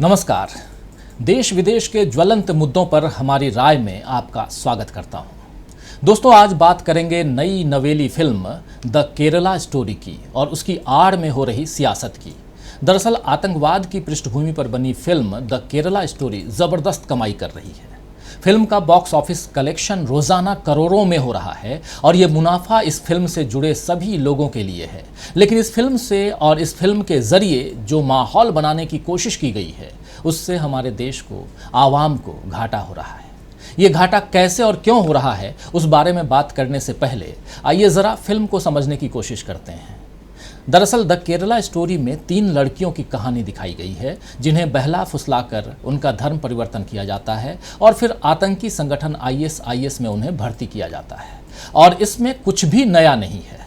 नमस्कार। देश विदेश के ज्वलंत मुद्दों पर हमारी राय में आपका स्वागत करता हूं। दोस्तों, आज बात करेंगे नई नवेली फिल्म द केरला स्टोरी की और उसकी आड़ में हो रही सियासत की। दरअसल आतंकवाद की पृष्ठभूमि पर बनी फिल्म द केरला स्टोरी जबरदस्त कमाई कर रही है। फिल्म का बॉक्स ऑफिस कलेक्शन रोजाना करोड़ों में हो रहा है और ये मुनाफा इस फिल्म से जुड़े सभी लोगों के लिए है। लेकिन इस फिल्म से और इस फिल्म के जरिए जो माहौल बनाने की कोशिश की गई है, उससे हमारे देश को, आवाम को घाटा हो रहा है। ये घाटा कैसे और क्यों हो रहा है, उस बारे में बात करने से पहले आइए ज़रा फिल्म को समझने की कोशिश करते हैं। दरअसल द केरला स्टोरी में 3 लड़कियों की कहानी दिखाई गई है जिन्हें बहला फुसलाकर उनका धर्म परिवर्तन किया जाता है और फिर आतंकी संगठन ISIS में उन्हें भर्ती किया जाता है। और इसमें कुछ भी नया नहीं है।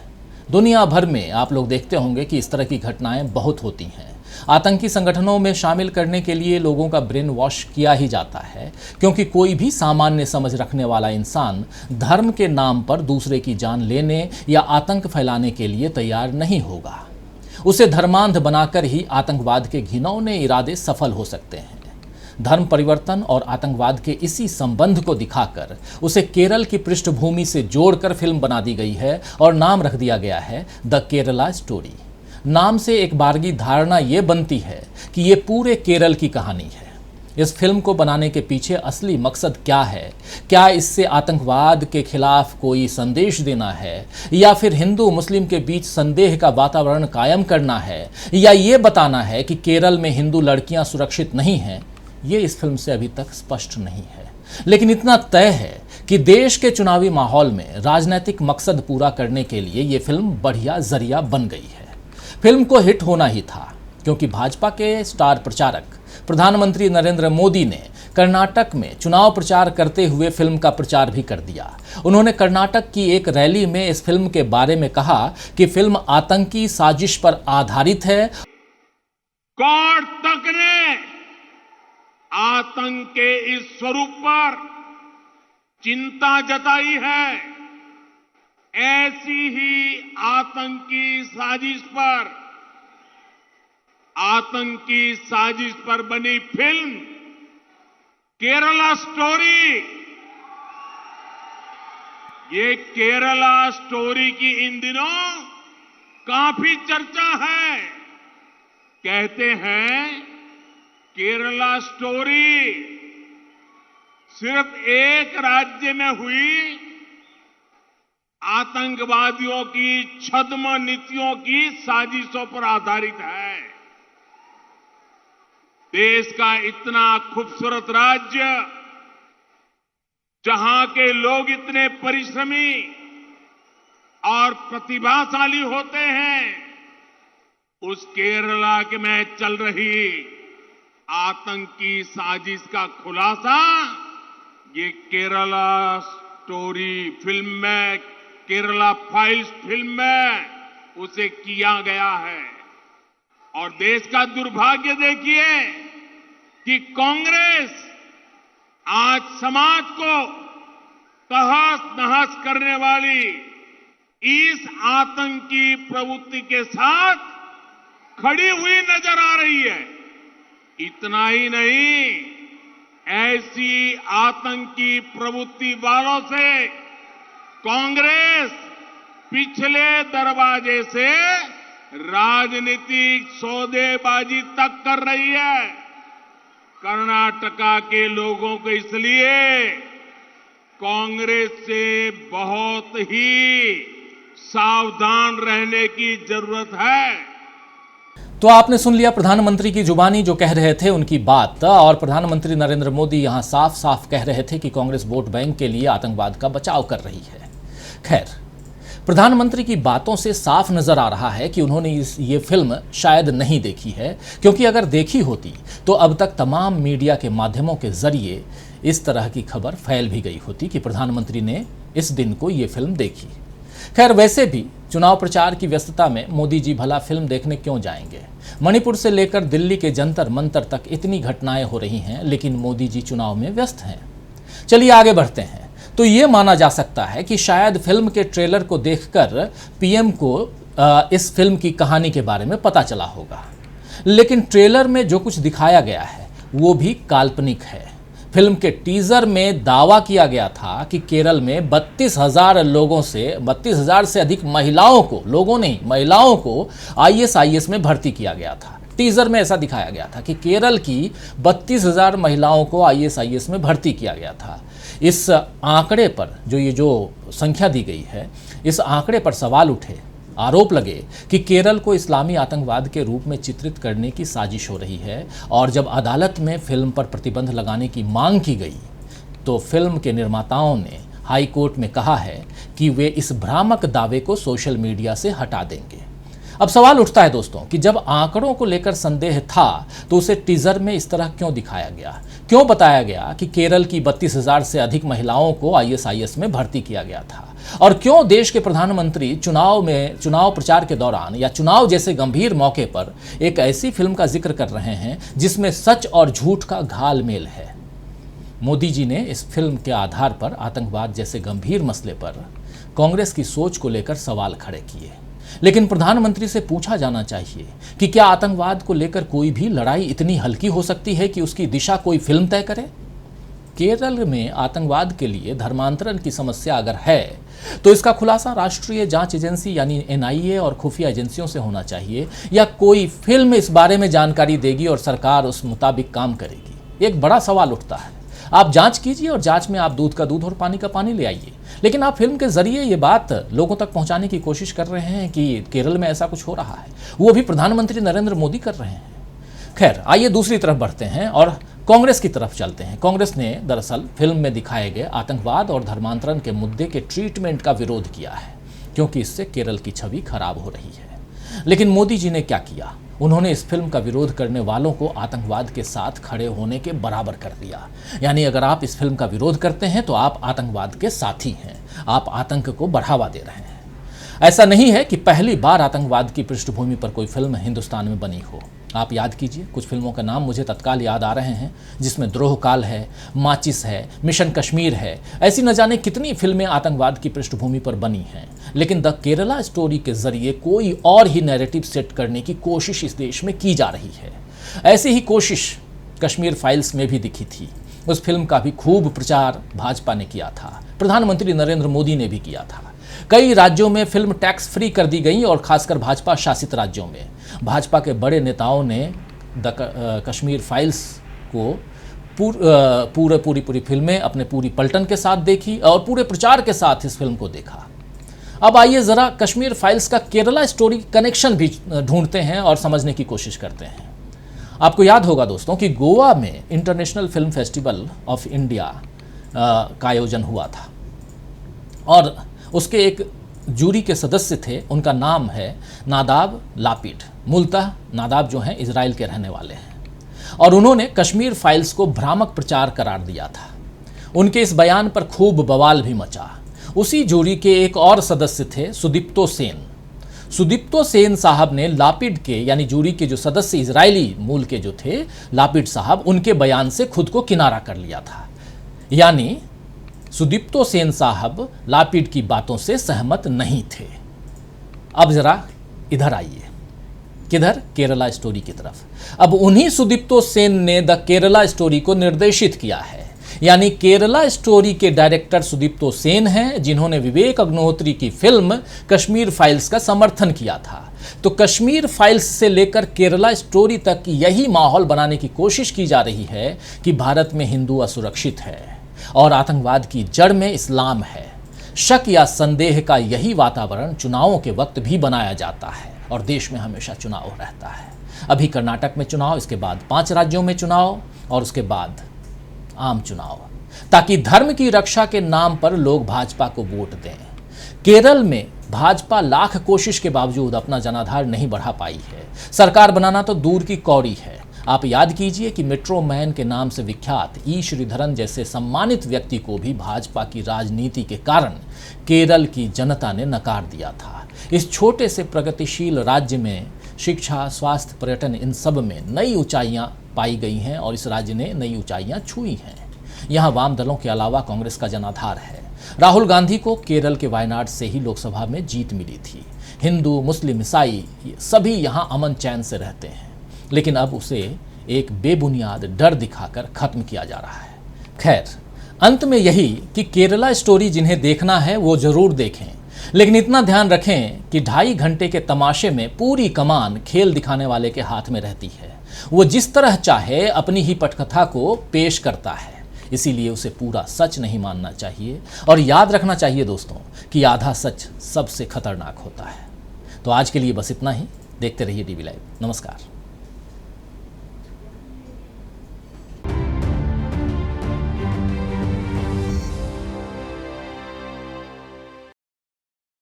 दुनिया भर में आप लोग देखते होंगे कि इस तरह की घटनाएं बहुत होती हैं। आतंकी संगठनों में शामिल करने के लिए लोगों का ब्रेन वॉश किया ही जाता है, क्योंकि कोई भी सामान्य समझ रखने वाला इंसान धर्म के नाम पर दूसरे की जान लेने या आतंक फैलाने के लिए तैयार नहीं होगा। उसे धर्मांध बनाकर ही आतंकवाद के घिनौने इरादे सफल हो सकते हैं। धर्म परिवर्तन और आतंकवाद के इसी संबंध को दिखाकर उसे केरल की पृष्ठभूमि से जोड़कर फिल्म बना दी गई है और नाम रख दिया गया है द केरला स्टोरी। नाम से एक बारगी धारणा ये बनती है कि ये पूरे केरल की कहानी है। इस फिल्म को बनाने के पीछे असली मकसद क्या है? क्या इससे आतंकवाद के खिलाफ कोई संदेश देना है, या फिर हिंदू मुस्लिम के बीच संदेह का वातावरण कायम करना है, या ये बताना है कि केरल में हिंदू लड़कियां सुरक्षित नहीं हैं? ये इस फिल्म से अभी तक स्पष्ट नहीं है। लेकिन इतना तय है कि देश के चुनावी माहौल में राजनीतिक मकसद पूरा करने के लिए ये फिल्म बढ़िया जरिया बन गई है। फिल्म को हिट होना ही था, क्योंकि भाजपा के स्टार प्रचारक प्रधानमंत्री नरेंद्र मोदी ने कर्नाटक में चुनाव प्रचार करते हुए फिल्म का प्रचार भी कर दिया। उन्होंने कर्नाटक की एक रैली में इस फिल्म के बारे में कहा कि फिल्म आतंकी साजिश पर आधारित है। कोर्ट तक ने आतंक के इस स्वरूप पर चिंता जताई है। ऐसी ही आतंकी साजिश पर बनी फिल्म केरला स्टोरी, ये केरला स्टोरी की इन दिनों काफी चर्चा है। कहते हैं केरला स्टोरी सिर्फ एक राज्य में हुई आतंकवादियों की छद्म नीतियों की साजिशों पर आधारित है। देश का इतना खूबसूरत राज्य, जहां के लोग इतने परिश्रमी और प्रतिभाशाली होते हैं, उस केरला के में चल रही आतंकी साजिश का खुलासा ये केरला स्टोरी फिल्म में, केरला फाइल्स फिल्म में उसे किया गया है। और देश का दुर्भाग्य देखिए कि कांग्रेस आज समाज को तहस नहस करने वाली इस आतंकी प्रवृत्ति के साथ खड़ी हुई नजर आ रही है। इतना ही नहीं, ऐसी आतंकी प्रवृत्ति वालों से कांग्रेस पिछले दरवाजे से राजनीतिक सौदेबाजी तक कर रही है। कर्नाटका के लोगों को इसलिए कांग्रेस से बहुत ही सावधान रहने की जरूरत है। तो आपने सुन लिया प्रधानमंत्री की जुबानी जो कह रहे थे उनकी बात, और प्रधानमंत्री नरेंद्र मोदी यहां साफ साफ कह रहे थे कि कांग्रेस वोट बैंक के लिए आतंकवाद का बचाव कर रही है। खैर, प्रधानमंत्री की बातों से साफ नजर आ रहा है कि उन्होंने ये फिल्म शायद नहीं देखी है, क्योंकि अगर देखी होती तो अब तक तमाम मीडिया के माध्यमों के जरिए इस तरह की खबर फैल भी गई होती कि प्रधानमंत्री ने इस दिन को ये फिल्म देखी। खैर, वैसे भी चुनाव प्रचार की व्यस्तता में मोदी जी भला फिल्म देखने क्यों जाएंगे? मणिपुर से लेकर दिल्ली के जंतर मंतर तक इतनी घटनाएं हो रही हैं, लेकिन मोदी जी चुनाव में व्यस्त हैं। चलिए आगे बढ़ते हैं। तो ये माना जा सकता है कि शायद फिल्म के ट्रेलर को देखकर पीएम को इस फिल्म की कहानी के बारे में पता चला होगा। लेकिन ट्रेलर में जो कुछ दिखाया गया है वो भी काल्पनिक है। फिल्म के टीजर में दावा किया गया था कि केरल में 32,000 से अधिक महिलाओं को, लोगों नहीं महिलाओं को आईएसआईएस में भर्ती किया गया था। टीजर में ऐसा दिखाया गया था कि केरल की 32,000 महिलाओं को आईएसआईएस में भर्ती किया गया था। इस आंकड़े पर जो संख्या दी गई है, इस आंकड़े पर सवाल उठे, आरोप लगे कि केरल को इस्लामी आतंकवाद के रूप में चित्रित करने की साजिश हो रही है। और जब अदालत में फिल्म पर प्रतिबंध लगाने की मांग की गई तो फिल्म के निर्माताओं ने हाई कोर्ट में कहा है कि वे इस भ्रामक दावे को सोशल मीडिया से हटा देंगे। अब सवाल उठता है दोस्तों कि जब आंकड़ों को लेकर संदेह था तो उसे टीजर में इस तरह क्यों दिखाया गया, क्यों बताया गया कि केरल की 32,000 से अधिक महिलाओं को आईएसआईएस में भर्ती किया गया था, और क्यों देश के प्रधानमंत्री चुनाव प्रचार के दौरान या चुनाव जैसे गंभीर मौके पर एक ऐसी फिल्म का जिक्र कर रहे हैं जिसमें सच और झूठ का घालमेल है। मोदी जी ने इस फिल्म के आधार पर आतंकवाद जैसे गंभीर मसले पर कांग्रेस की सोच को लेकर सवाल खड़े किए, लेकिन प्रधानमंत्री से पूछा जाना चाहिए कि क्या आतंकवाद को लेकर कोई भी लड़ाई इतनी हल्की हो सकती है कि उसकी दिशा कोई फिल्म तय करे। केरल में आतंकवाद के लिए धर्मांतरण की समस्या अगर है तो इसका खुलासा राष्ट्रीय जांच एजेंसी यानी एनआईए और खुफिया एजेंसियों से होना चाहिए, या कोई फिल्म इस बारे में जानकारी देगी और सरकार उस मुताबिक काम करेगी। एक बड़ा सवाल उठता है। आप जांच कीजिए और जांच में आप दूध का दूध और पानी का पानी ले आइए, लेकिन आप फिल्म के जरिए ये बात लोगों तक पहुंचाने की कोशिश कर रहे हैं कि केरल में ऐसा कुछ हो रहा है, वो भी प्रधानमंत्री नरेंद्र मोदी कर रहे हैं। खैर, आइए दूसरी तरफ बढ़ते हैं और कांग्रेस की तरफ चलते हैं। कांग्रेस ने दरअसल फिल्म में दिखाए गए आतंकवाद और धर्मांतरण के मुद्दे के ट्रीटमेंट का विरोध किया है, क्योंकि इससे केरल की छवि खराब हो रही है। लेकिन मोदी जी ने क्या किया, उन्होंने इस फिल्म का विरोध करने वालों को आतंकवाद के साथ खड़े होने के बराबर कर दिया। यानी अगर आप इस फिल्म का विरोध करते हैं तो आप आतंकवाद के साथी हैं, आप आतंक को बढ़ावा दे रहे हैं। ऐसा नहीं है कि पहली बार आतंकवाद की पृष्ठभूमि पर कोई फिल्म हिंदुस्तान में बनी हो। आप याद कीजिए, कुछ फिल्मों का नाम मुझे तत्काल याद आ रहे हैं जिसमें द्रोह काल है, माचिस है, मिशन कश्मीर है। ऐसी न जाने कितनी फिल्में आतंकवाद की पृष्ठभूमि पर बनी हैं, लेकिन द केरला स्टोरी के जरिए कोई और ही नैरेटिव सेट करने की कोशिश इस देश में की जा रही है। ऐसी ही कोशिश कश्मीर फाइल्स में भी दिखी थी। उस फिल्म का भी खूब प्रचार भाजपा ने किया था, प्रधानमंत्री नरेंद्र मोदी ने भी किया था। कई राज्यों में फिल्म टैक्स फ्री कर दी गई और खासकर भाजपा शासित राज्यों में भाजपा के बड़े नेताओं ने कश्मीर फाइल्स को पूरी फिल्में अपने पूरी पलटन के साथ देखी और पूरे प्रचार के साथ इस फिल्म को देखा। अब आइए ज़रा कश्मीर फाइल्स का केरला स्टोरी कनेक्शन भी ढूंढते हैं और समझने की कोशिश करते हैं। आपको याद होगा दोस्तों कि गोवा में international film festival of India का आयोजन हुआ था और उसके एक जूरी के सदस्य थे, उनका नाम है नादाब लापिड। मूलतः नादाब जो हैं इजराइल के रहने वाले हैं और उन्होंने कश्मीर फाइल्स को भ्रामक प्रचार करार दिया था। उनके इस बयान पर खूब बवाल भी मचा। उसी जूरी के एक और सदस्य थे सुदीप्तो सेन। सुदीप्तो सेन साहब ने लापिड के यानी जूरी के जो सदस्य इजरायली मूल के जो थे लापिड साहब, उनके बयान से खुद को किनारा कर लिया था। यानी सुदीप्तो सेन साहब लापिड की बातों से सहमत नहीं थे। अब जरा इधर आइए, किधर? केरला स्टोरी की तरफ। अब उन्हीं सुदीप्तो सेन ने द केरला स्टोरी को निर्देशित किया है। यानी केरला स्टोरी के डायरेक्टर सुदीप्तो सेन हैं, जिन्होंने विवेक अग्निहोत्री की फिल्म कश्मीर फाइल्स का समर्थन किया था। तो कश्मीर फाइल्स से लेकर केरला स्टोरी तक यही माहौल बनाने की कोशिश की जा रही है कि भारत में हिंदू असुरक्षित है और आतंकवाद की जड़ में इस्लाम है। शक या संदेह का यही वातावरण चुनावों के वक्त भी बनाया जाता है और देश में हमेशा चुनाव रहता है। अभी कर्नाटक में चुनाव, इसके बाद 5 राज्यों में चुनाव और उसके बाद आम चुनाव, ताकि धर्म की रक्षा के नाम पर लोग भाजपा को वोट दें। केरल में भाजपा लाख कोशिश के बावजूद अपना जनाधार नहीं बढ़ा पाई है। सरकार बनाना तो दूर की कौड़ी है। आप याद कीजिए कि मेट्रो मैन के नाम से विख्यात ई श्रीधरन जैसे सम्मानित व्यक्ति को भी भाजपा की राजनीति के कारण केरल की जनता ने नकार दिया था। इस छोटे से प्रगतिशील राज्य में शिक्षा, स्वास्थ्य, पर्यटन, इन सब में नई ऊंचाइयां पाई गई हैं और इस राज्य ने नई ऊंचाइयां छुई हैं। यहाँ वाम दलों के अलावा कांग्रेस का जनाधार है। राहुल गांधी को केरल के वायनाड से ही लोकसभा में जीत मिली थी। हिंदू, मुस्लिम, ईसाई सभी यहाँ अमन चैन से रहते हैं। लेकिन अब उसे एक बेबुनियाद डर दिखाकर खत्म किया जा रहा है। खैर, अंत में यही कि केरला स्टोरी जिन्हें देखना है वो जरूर देखें, लेकिन इतना ध्यान रखें कि 2.5 घंटे के तमाशे में पूरी कमान खेल दिखाने वाले के हाथ में रहती है। वो जिस तरह चाहे अपनी ही पटकथा को पेश करता है, इसीलिए उसे पूरा सच नहीं मानना चाहिए। और याद रखना चाहिए दोस्तों कि आधा सच सबसे खतरनाक होता है। तो आज के लिए बस इतना ही। देखते रहिए DV लाइव। नमस्कार।